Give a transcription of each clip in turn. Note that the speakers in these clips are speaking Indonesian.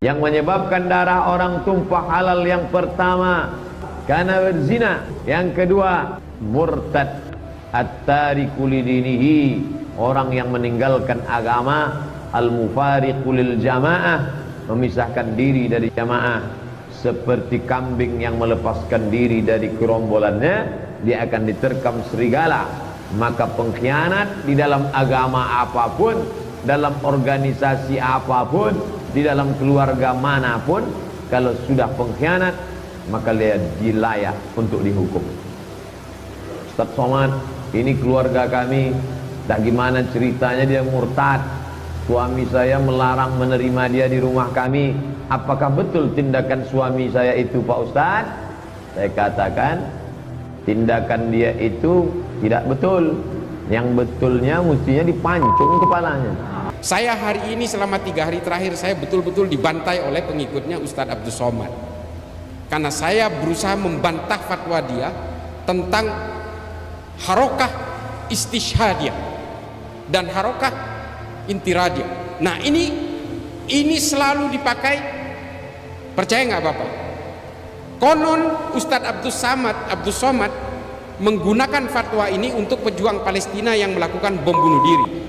Yang menyebabkan darah orang tumpah halal yang pertama karena berzina, yang kedua murtad, at-tariku lidinihi, orang yang meninggalkan agama, al-mufariqu lil jamaah, memisahkan diri dari jamaah, seperti kambing yang melepaskan diri dari gerombolannya, dia akan diterkam serigala. Maka pengkhianat di dalam agama apapun, dalam organisasi apapun, di dalam keluarga manapun, kalau sudah pengkhianat, maka dia layak untuk dihukum. Ustaz Somad, ini keluarga kami, tak gimana ceritanya dia murtad. Suami saya melarang menerima dia di rumah kami. Apakah betul tindakan suami saya itu, Pak Ustaz? Saya katakan, tindakan dia itu tidak betul. Yang betulnya mestinya dipancung kepalanya. Saya hari ini selama 3 hari terakhir saya betul-betul dibantai oleh pengikutnya Ustadz Abdus Somad, karena saya berusaha membantah fatwa dia tentang harokah istishhadiyah dan harokah intiradiyah. Nah ini selalu dipakai, percaya nggak Bapak? Konon Ustadz Abdus Somad menggunakan fatwa ini untuk pejuang Palestina yang melakukan bom bunuh diri.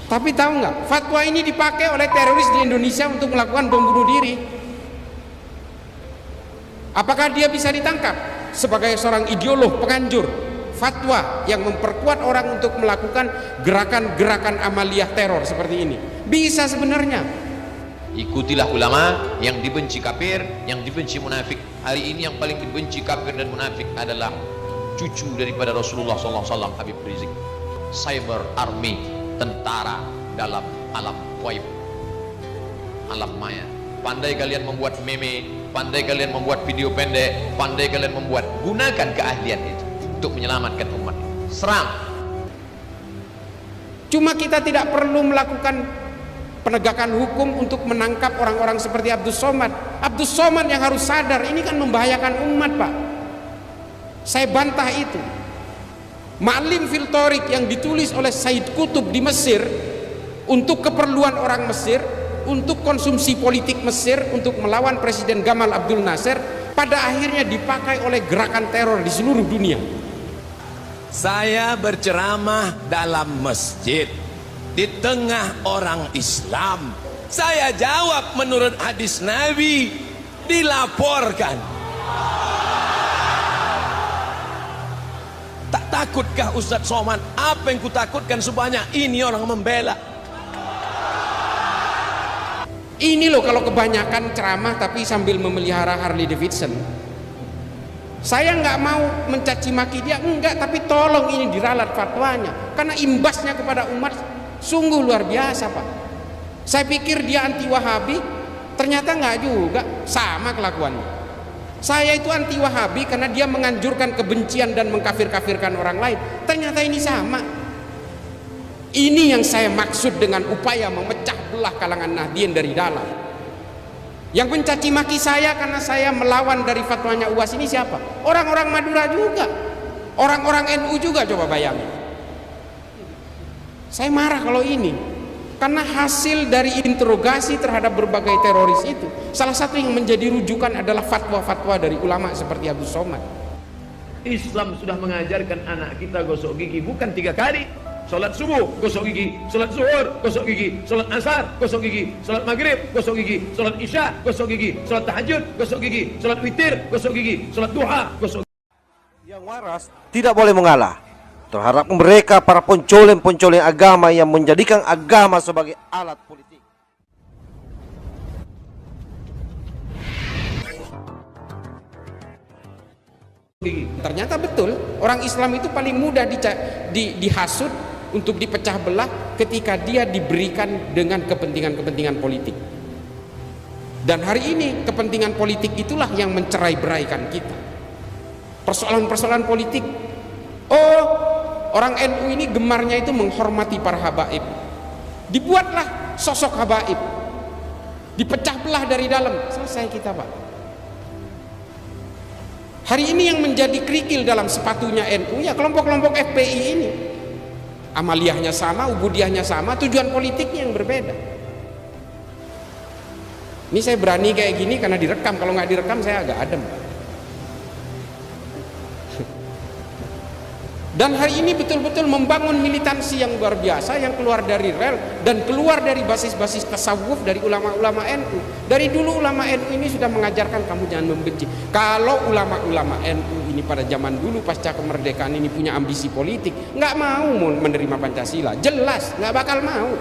Tapi tahu nggak, fatwa ini dipakai oleh teroris di Indonesia untuk melakukan bom bunuh diri. Apakah dia bisa ditangkap sebagai seorang ideolog penganjur fatwa yang memperkuat orang untuk melakukan gerakan-gerakan amaliyah teror seperti ini? Bisa sebenarnya. Ikutilah ulama, yang dibenci kafir, yang dibenci munafik. Hari ini yang paling dibenci kafir dan munafik adalah cucu daripada Rasulullah SAW, Habib Rizik. Cyber army, tentara dalam alam gaib, alam maya. Pandai kalian membuat meme, pandai kalian membuat video pendek, pandai kalian membuat, gunakan keahlian itu untuk menyelamatkan umat. Serang. Cuma kita tidak perlu melakukan penegakan hukum untuk menangkap orang-orang seperti Abdus Somad. Abdus Somad yang harus sadar, ini kan membahayakan umat, Pak. Saya bantah itu. Ma'lim fil Thariq yang ditulis oleh Said Qutb di Mesir untuk keperluan orang Mesir, untuk konsumsi politik Mesir, untuk melawan Presiden Gamal Abdul Nasser, pada akhirnya dipakai oleh gerakan teror di seluruh dunia. Saya berceramah dalam masjid di tengah orang Islam. Saya jawab menurut hadis Nabi, dilaporkan. Tak takutkah Ustadz Somad? Apa yang kutakutkan sebanyak ini orang membela? Ini loh kalau kebanyakan ceramah tapi sambil memelihara Harley Davidson. Saya nggak mau mencaci maki dia, enggak, tapi tolong ini diralat fatwanya, karena imbasnya kepada umat sungguh luar biasa, Pak. Saya pikir dia anti Wahabi, ternyata nggak juga, sama kelakuannya. Saya itu anti Wahabi karena dia menganjurkan kebencian dan mengkafir-kafirkan orang lain. Ternyata ini sama. Ini yang saya maksud dengan upaya memecah belah kalangan Nahdien dari dalam. Yang mencaci maki saya karena saya melawan dari fatwanya UAS ini siapa? Orang-orang Madura juga, orang-orang NU juga, coba bayangin. Saya marah kalau ini, karena hasil dari interogasi terhadap berbagai teroris itu, salah satu yang menjadi rujukan adalah fatwa-fatwa dari ulama seperti Abdus Somad. Islam sudah mengajarkan anak kita gosok gigi bukan 3 kali. Salat subuh gosok gigi, salat zuhur gosok gigi, salat asar gosok gigi, salat maghrib gosok gigi, salat isya gosok gigi, salat tahajud gosok gigi, salat witir gosok gigi, salat duha gosok gigi. Yang waras tidak boleh mengalah terhadap mereka para pencoleng-pencoleng agama yang menjadikan agama sebagai alat politik. Ternyata betul, orang Islam itu paling mudah dihasut untuk dipecah belah ketika dia diberikan dengan kepentingan-kepentingan politik. Dan hari ini kepentingan politik itulah yang mencerai-beraikan kita. Persoalan-persoalan politik. Oh, orang NU ini gemarnya itu menghormati para habaib. Dibuatlah sosok habaib, dipecah belah dari dalam, selesai kita, Pak. Hari ini yang menjadi kerikil dalam sepatunya NU ya kelompok-kelompok FPI ini. Amaliyahnya sama, ubudiyahnya sama, tujuan politiknya yang berbeda. Ini saya berani kayak gini karena direkam, kalau nggak direkam saya agak adem. Dan hari ini betul-betul membangun militansi yang luar biasa, yang keluar dari rel dan keluar dari basis-basis tasawuf dari ulama-ulama NU. Dari dulu ulama NU ini sudah mengajarkan kamu jangan membenci. Kalau ulama-ulama NU ini pada zaman dulu pasca kemerdekaan ini punya ambisi politik, nggak mau menerima Pancasila, jelas nggak bakal mau.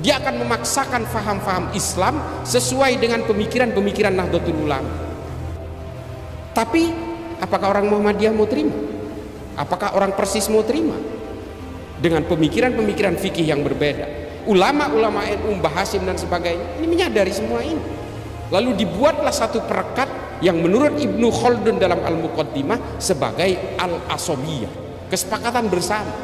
Dia akan memaksakan faham-faham Islam sesuai dengan pemikiran-pemikiran Nahdlatul Ulama. Tapi apakah orang Muhammadiyah mau terima? Apakah orang Persis mau terima dengan pemikiran-pemikiran fikih yang berbeda? Ulama-ulama NU, Mbah Hasyim dan sebagainya ini menyadari semua ini. Lalu dibuatlah satu perekat yang menurut Ibnu Khaldun dalam Al-Muqaddimah sebagai al-asobiyah, kesepakatan bersama.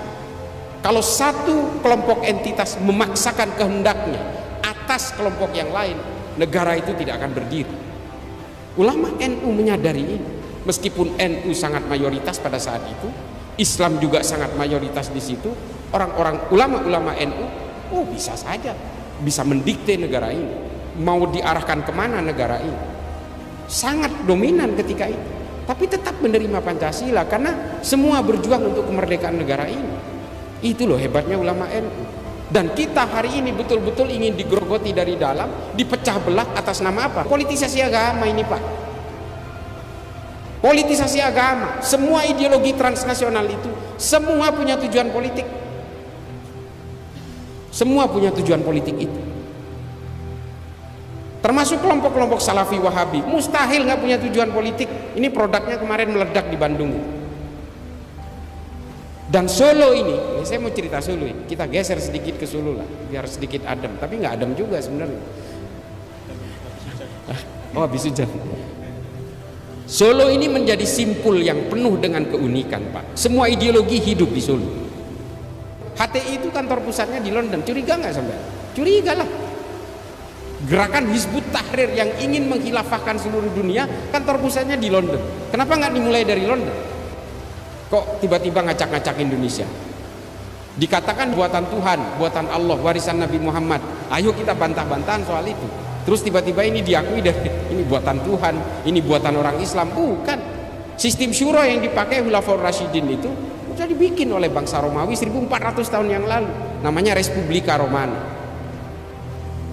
Kalau satu kelompok entitas memaksakan kehendaknya atas kelompok yang lain, negara itu tidak akan berdiri. Ulama NU menyadari ini. Meskipun NU sangat mayoritas pada saat itu, Islam juga sangat mayoritas di situ, orang-orang ulama-ulama NU, bisa saja bisa mendikte negara ini, mau diarahkan kemana negara ini, sangat dominan ketika itu. Tapi tetap menerima Pancasila karena semua berjuang untuk kemerdekaan negara ini. Itu loh hebatnya ulama NU. Dan kita hari ini betul-betul ingin digerogoti dari dalam, dipecah belah atas nama apa? Politisasi agama ini, Pak. Politisasi agama, semua ideologi transnasional itu semua punya tujuan politik. Semua punya tujuan politik itu. Termasuk kelompok-kelompok Salafi Wahabi, mustahil nggak punya tujuan politik. Ini produknya kemarin meledak di Bandung. Dan Solo ini saya mau cerita Solo ini. Kita geser sedikit ke Solo lah, biar sedikit adem. Tapi nggak adem juga sebenarnya. Oh, habis hujan. Solo ini menjadi simpul yang penuh dengan keunikan, Pak. Semua ideologi hidup di Solo. HTI itu kantor pusatnya di London. Curiga nggak sampai? Curiga lah. Gerakan Hizbut Tahrir yang ingin menghilafahkan seluruh dunia, kantor pusatnya di London. Kenapa nggak dimulai dari London? Kok tiba-tiba ngacak-ngacak Indonesia? Dikatakan buatan Tuhan, buatan Allah, warisan Nabi Muhammad. Ayo kita bantah-bantahan soal itu. Terus tiba-tiba ini diakui dari ini buatan Tuhan, ini buatan orang Islam. Bukan. Sistem syura yang dipakai Khulafaur Rasyidin itu sudah dibikin oleh bangsa Romawi 1400 tahun yang lalu. Namanya Respublika Romana.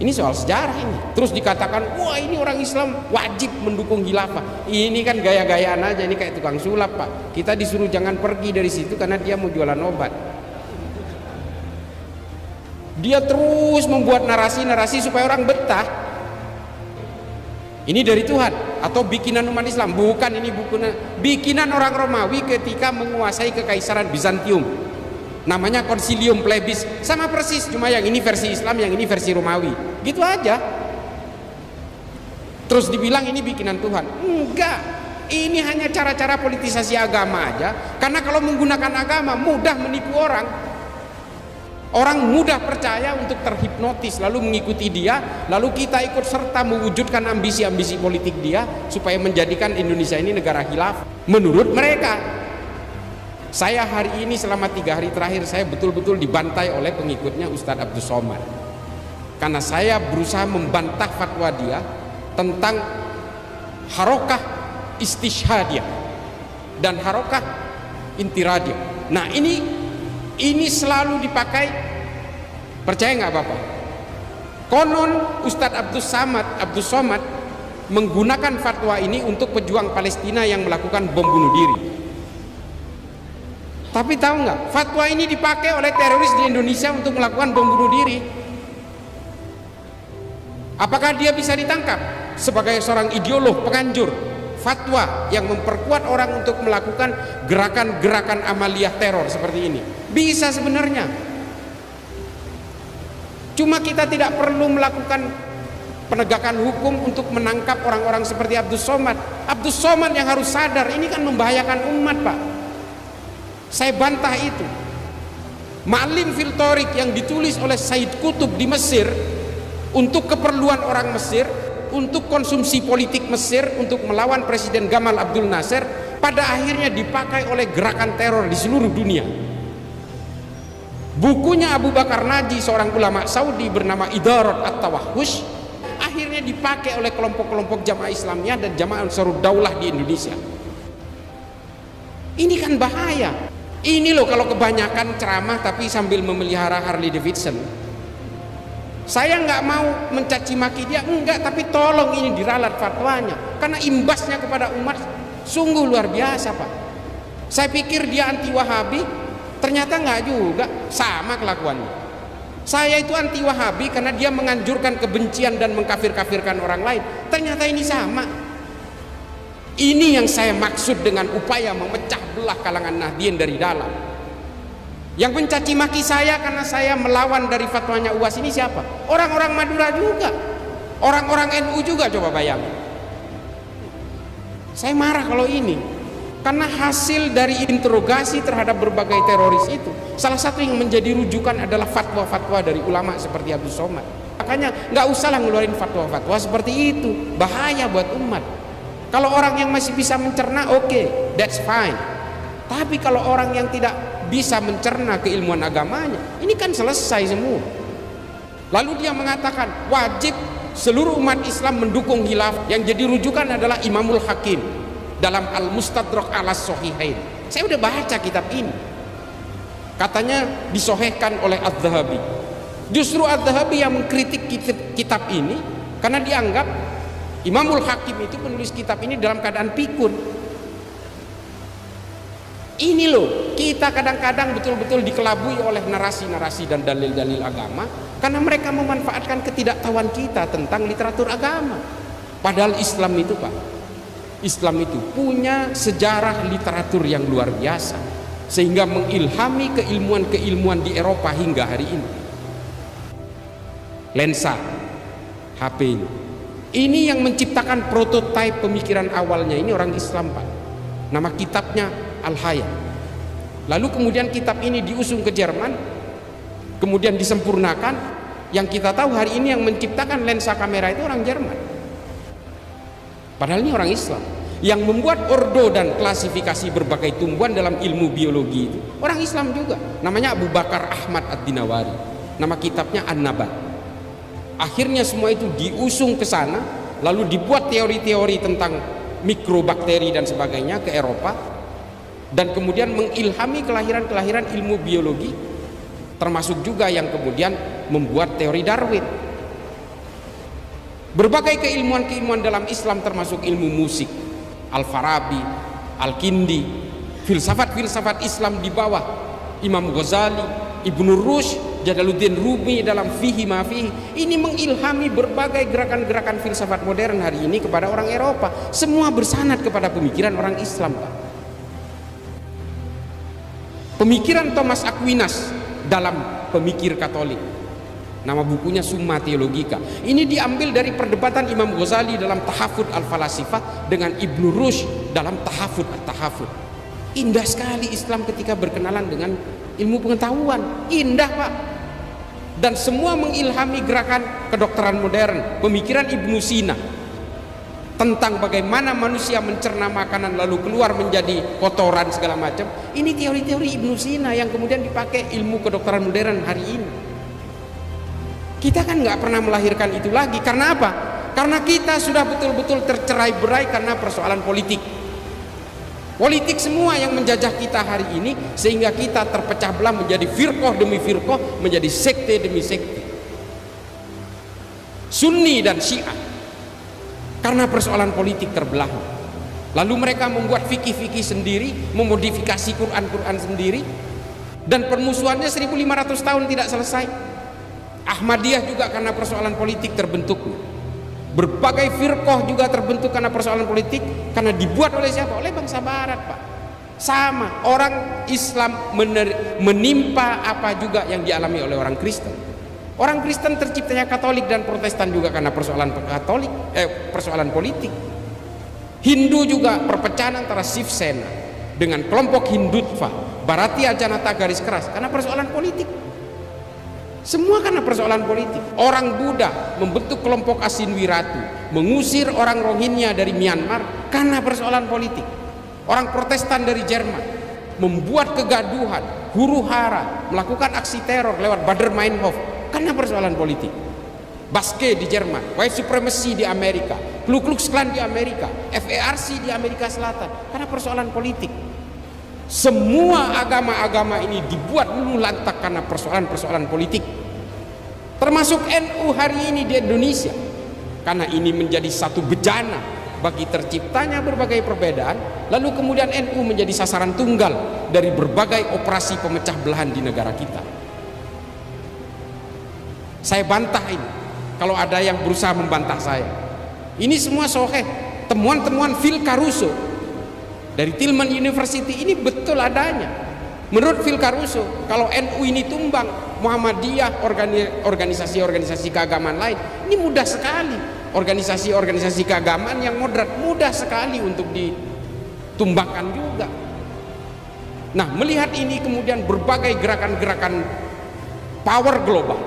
Ini soal sejarah ini. Terus dikatakan, wah ini orang Islam wajib mendukung khilafah. Ini kan gaya-gayaan aja, ini kayak tukang sulap, Pak. Kita disuruh jangan pergi dari situ karena dia mau jualan obat. Dia terus membuat narasi-narasi supaya orang betah. Ini dari Tuhan atau bikinan umat Islam? Bukan, ini bikinan orang Romawi ketika menguasai kekaisaran Bizantium. Namanya Concilium Plebis, sama persis, cuma yang ini versi Islam, yang ini versi Romawi. Gitu aja. Terus dibilang ini bikinan Tuhan. Enggak. Ini hanya cara-cara politisasi agama aja. Karena kalau menggunakan agama mudah menipu orang. Orang mudah percaya untuk terhipnotis lalu mengikuti dia, lalu kita ikut serta mewujudkan ambisi-ambisi politik dia supaya menjadikan Indonesia ini negara khilafah. Menurut mereka, saya hari ini selama 3 hari terakhir saya betul-betul dibantai oleh pengikutnya Ustadz Abdus Somad. Karena saya berusaha membantah fatwa dia tentang harokah istishhadiyah dan harokah intiradiyah. Nah ini selalu dipakai, percaya nggak Bapak? Konon Ustadz Abdus Somad menggunakan fatwa ini untuk pejuang Palestina yang melakukan bom bunuh diri. Tapi tahu nggak, fatwa ini dipakai oleh teroris di Indonesia untuk melakukan bom bunuh diri. Apakah dia bisa ditangkap sebagai seorang ideolog penganjur fatwa yang memperkuat orang untuk melakukan gerakan-gerakan amaliyah teror seperti ini? Bisa sebenarnya. Cuma kita tidak perlu melakukan penegakan hukum untuk menangkap orang-orang seperti Abdus Somad. Abdus Somad yang harus sadar ini kan membahayakan umat, Pak. Saya bantah itu. Ma'lim fil Thariq yang ditulis oleh Said Qutb di Mesir untuk keperluan orang Mesir, untuk konsumsi politik Mesir, untuk melawan Presiden Gamal Abdul Nasser, pada akhirnya dipakai oleh gerakan teror di seluruh dunia. Bukunya Abu Bakar Naji, seorang ulama Saudi bernama Idarat At-Tawahhush, akhirnya akhirnya dipakai oleh kelompok-kelompok jamaah Islamiyah dan jamaah Ansarud Daulah di Indonesia. Ini kan bahaya. Ini loh kalau kebanyakan ceramah tapi sambil memelihara Harley Davidson. Saya nggak mau mencaci maki dia, enggak, tapi tolong ini diralat fatwanya, karena imbasnya kepada umat sungguh luar biasa, Pak. Saya pikir dia anti Wahabi, ternyata nggak juga, sama kelakuannya. Saya itu anti Wahabi karena dia menganjurkan kebencian dan mengkafir-kafirkan orang lain. Ternyata ini sama. Ini yang saya maksud dengan upaya memecah belah kalangan Nahdien dari dalam. Yang mencaci maki saya karena saya melawan dari fatwanya UAS ini siapa? Orang-orang Madura juga, orang-orang NU juga, coba bayangin. Saya marah kalau ini, karena hasil dari interogasi terhadap berbagai teroris itu, salah satu yang menjadi rujukan adalah fatwa-fatwa dari ulama seperti Abdul Somad. Makanya nggak usahlah ngeluarin fatwa-fatwa seperti itu, bahaya buat umat. Kalau orang yang masih bisa mencerna, oke, that's fine. Tapi kalau orang yang tidak bisa mencerna keilmuan agamanya, ini kan selesai semua. Lalu dia mengatakan wajib seluruh umat Islam mendukung khilafah. Yang jadi rujukan adalah Imamul Hakim dalam Al-Mustadrak ala Sahihain. Saya udah baca kitab ini, katanya disohehkan oleh Adz-Dzahabi. Justru Adz-Dzahabi yang mengkritik kitab ini karena dianggap Imamul Hakim itu penulis kitab ini dalam keadaan pikun. Ini loh, kita kadang-kadang betul-betul dikelabui oleh narasi-narasi dan dalil-dalil agama karena mereka memanfaatkan ketidaktahuan kita tentang literatur agama. Padahal Islam itu, Pak, Islam itu punya sejarah literatur yang luar biasa sehingga mengilhami keilmuan-keilmuan di Eropa hingga hari ini. Lensa, HP ini yang menciptakan prototipe pemikiran awalnya ini orang Islam, Pak. Nama kitabnya Al-Hayat. Lalu kemudian kitab ini diusung ke Jerman, kemudian disempurnakan. Yang kita tahu hari ini yang menciptakan lensa kamera itu orang Jerman, padahal ini orang Islam. Yang membuat ordo dan klasifikasi berbagai tumbuhan dalam ilmu biologi itu orang Islam juga, namanya Abu Bakar Ahmad Ad-Dinawari. Nama kitabnya An-Nabat. Akhirnya semua itu diusung ke sana, lalu dibuat teori-teori tentang mikrobakteri dan sebagainya ke Eropa, dan kemudian mengilhami kelahiran-kelahiran ilmu biologi, termasuk juga yang kemudian membuat teori Darwin. Berbagai keilmuan-keilmuan dalam Islam termasuk ilmu musik, Al-Farabi, Al-Kindi, filsafat-filsafat Islam di bawah Imam Ghazali, Ibnu Rushd, Jalaluddin Rumi dalam Fihi Ma Fihi. Ini mengilhami berbagai gerakan-gerakan filsafat modern hari ini kepada orang Eropa. Semua bersanad kepada pemikiran orang Islam, Pak. Pemikiran Thomas Aquinas dalam Pemikir Katolik, nama bukunya Summa Theologica, ini diambil dari perdebatan Imam Ghazali dalam Tahafud Al-Falasifah dengan Ibnu Rushd dalam Tahafud At-Tahafud. Indah sekali Islam ketika berkenalan dengan ilmu pengetahuan, indah, Pak. Dan semua mengilhami gerakan kedokteran modern, pemikiran Ibnu Sina tentang bagaimana manusia mencerna makanan lalu keluar menjadi kotoran segala macam. Ini teori-teori Ibnu Sina yang kemudian dipakai ilmu kedokteran modern hari ini. Kita kan nggak pernah melahirkan itu lagi. Karena apa? Karena kita sudah betul-betul tercerai-berai karena persoalan politik. Politik semua yang menjajah kita hari ini, sehingga kita terpecah belah menjadi firqah demi firqah, menjadi sekte demi sekte, Sunni dan Syiah, karena persoalan politik terbelah. Lalu mereka membuat fikih-fikih sendiri, memodifikasi Quran-Quran sendiri, dan permusuhannya 1500 tahun tidak selesai. Ahmadiyah juga karena persoalan politik terbentuknya. Berbagai firqah juga terbentuk karena persoalan politik, karena dibuat oleh siapa? Oleh bangsa barat, Pak. Sama orang Islam menimpa apa juga yang dialami oleh orang Kristen. Orang Kristen terciptanya Katolik dan Protestan juga karena persoalan persoalan politik. Hindu juga perpecahan antara Shiv Sena dengan kelompok Hindutva, Bharatiya Janata garis keras karena persoalan politik. Semua karena persoalan politik. Orang Buddha membentuk kelompok Asinwiratu, mengusir orang Rohingya dari Myanmar karena persoalan politik. Orang Protestan dari Jerman membuat kegaduhan, huru hara, melakukan aksi teror lewat Baader Meinhof karena persoalan politik. Basque di Jerman, white supremacy di Amerika, Ku Klux Klan di Amerika, FARC di Amerika Selatan, karena persoalan politik. Semua agama-agama ini dibuat luluh lantak karena persoalan-persoalan politik, termasuk NU hari ini di Indonesia, karena ini menjadi satu bejana bagi terciptanya berbagai perbedaan, lalu kemudian NU menjadi sasaran tunggal dari berbagai operasi pemecah belahan di negara kita. Saya bantah ini kalau ada yang berusaha membantah saya. Ini semua soheh, temuan-temuan Phil Caruso dari Tillman University ini betul adanya. Menurut Phil Caruso, kalau NU ini tumbang, Muhammadiyah, organisasi-organisasi keagamaan lain, ini mudah sekali. Organisasi-organisasi keagamaan yang moderat mudah sekali untuk ditumbangkan juga. Nah, melihat ini kemudian berbagai gerakan-gerakan power global,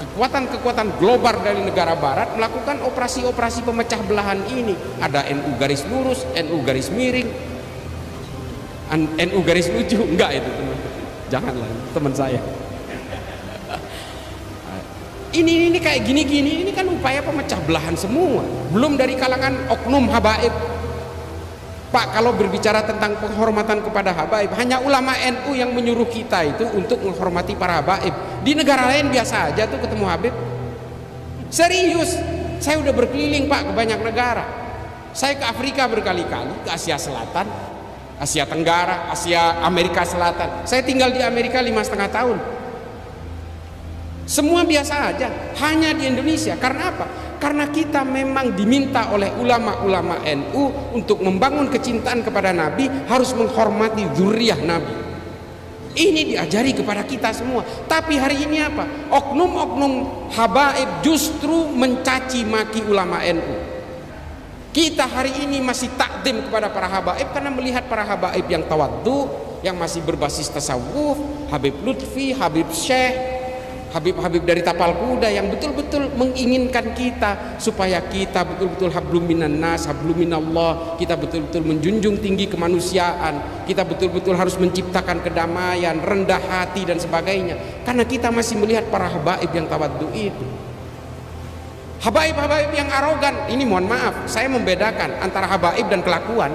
kekuatan-kekuatan global dari negara barat melakukan operasi-operasi pemecah belahan ini. Ada NU garis lurus, NU garis miring, NU garis lucu. Enggak itu teman, janganlah teman saya. Ini kayak gini-gini, ini kan upaya pemecah belahan semua. Belum dari kalangan oknum habaib. Pak, kalau berbicara tentang penghormatan kepada habaib, hanya ulama NU yang menyuruh kita itu untuk menghormati para habaib. Di negara lain biasa aja tuh ketemu habib. Serius, saya udah berkeliling Pak ke banyak negara. Saya ke Afrika berkali-kali, ke Asia Selatan, Asia Tenggara, Asia Amerika Selatan. Saya tinggal di Amerika 5,5 tahun. Semua biasa aja, hanya di Indonesia. Karena apa? Karena kita memang diminta oleh ulama-ulama NU untuk membangun kecintaan kepada Nabi, harus menghormati dzurriyyah Nabi. Ini diajari kepada kita semua. Tapi hari ini apa? Oknum-oknum habaib justru mencaci maki ulama NU. Kita hari ini masih takdim kepada para habaib karena melihat para habaib yang tawadhu, yang masih berbasis tasawuf, Habib Lutfi, Habib Syekh, Habib-habib dari tapal kuda yang betul-betul menginginkan kita supaya kita betul-betul hablum minan nas, hablum minallah, kita betul-betul menjunjung tinggi kemanusiaan, kita betul-betul harus menciptakan kedamaian, rendah hati dan sebagainya. Karena kita masih melihat para habaib yang tawaddu itu. Habaib-habaib yang arogan, ini mohon maaf, saya membedakan antara habaib dan kelakuan.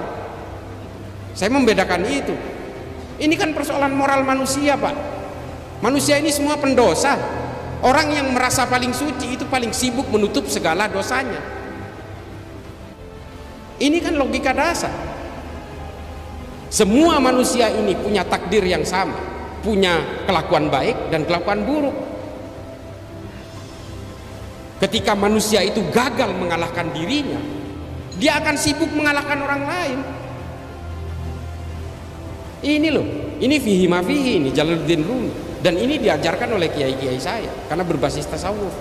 Saya membedakan itu. Ini kan persoalan moral manusia, Pak. Manusia ini semua pendosa. Orang yang merasa paling suci itu paling sibuk menutup segala dosanya. Ini kan logika dasar. Semua manusia ini punya takdir yang sama, punya kelakuan baik dan kelakuan buruk. Ketika manusia itu gagal mengalahkan dirinya, dia akan sibuk mengalahkan orang lain. Ini loh, ini fihi ma fihi, ini Jalaluddin Rumi. Dan ini diajarkan oleh kiai-kiai saya karena berbasis tasawuf.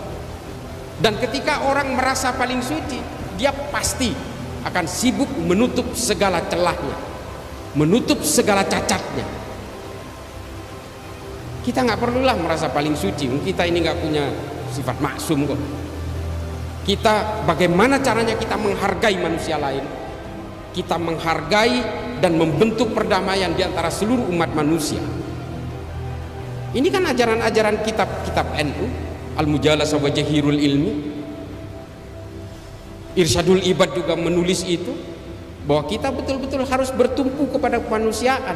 Dan ketika orang merasa paling suci, dia pasti akan sibuk menutup segala celahnya, menutup segala cacatnya. Kita nggak perlulah merasa paling suci, kita ini nggak punya sifat maksum kok. Kita bagaimana caranya kita menghargai manusia lain, kita menghargai dan membentuk perdamaian di antara seluruh umat manusia. Ini kan ajaran-ajaran kitab-kitab NU, Al-Mujalasah wa Jahirul Ilmi. Irsyadul Ibad juga menulis itu, bahwa kita betul-betul harus bertumpu kepada kemanusiaan.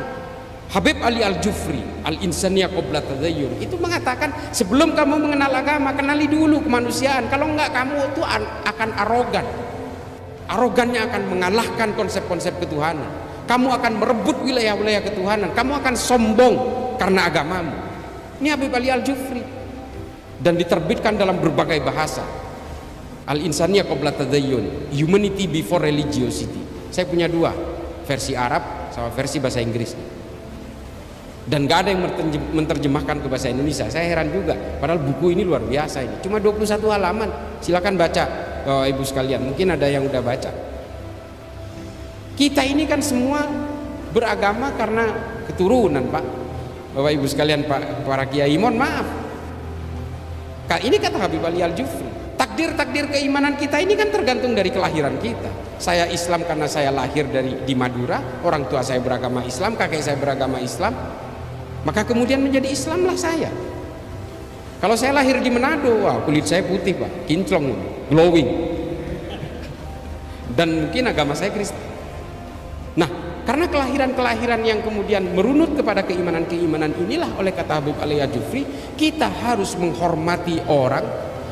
Habib Ali Al-Jufri, Al-Insaniyah Qabla Tadayyun, itu mengatakan sebelum kamu mengenal agama, kenali dulu kemanusiaan. Kalau enggak, kamu itu akan arogan. Arogannya akan mengalahkan konsep-konsep ketuhanan. Kamu akan merebut wilayah-wilayah ketuhanan. Kamu akan sombong karena agamamu. Ini Habib Ali Al-Jufri, dan diterbitkan dalam berbagai bahasa. Al-Insaniyah Qabla Tadayyun, Humanity Before Religiosity. Saya punya dua, versi Arab sama versi bahasa Inggris. Dan gak ada yang menerjemahkan ke bahasa Indonesia. Saya heran juga, padahal buku ini luar biasa ini. Cuma 21 halaman. Silakan baca, Bapak Ibu sekalian. Mungkin ada yang udah baca. Kita ini kan semua beragama karena keturunan, Pak. Bapak Ibu sekalian, para kiai, mohon maaf. Ini kata Habib Ali Al-Jufri, takdir keimanan kita ini kan tergantung dari kelahiran kita. Saya Islam karena saya lahir di Madura, orang tua saya beragama Islam, kakek saya beragama Islam, maka kemudian menjadi Islamlah saya. Kalau saya lahir di Manado, wah kulit saya putih Pak, kinclong, glowing. Dan mungkin agama saya Kristen. Nah, karena kelahiran-kelahiran yang kemudian merunut kepada keimanan-keimanan inilah, oleh kata Habib Ali Al-Jufri, kita harus menghormati orang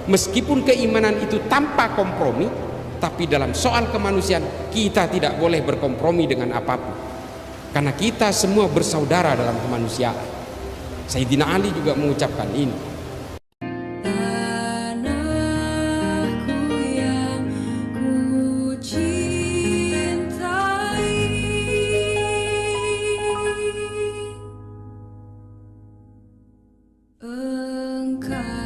meskipun keimanan itu tanpa kompromi, tapi dalam soal kemanusiaan kita tidak boleh berkompromi dengan apapun. Karena kita semua bersaudara dalam kemanusiaan. Sayyidina Ali juga mengucapkan ini. Engkau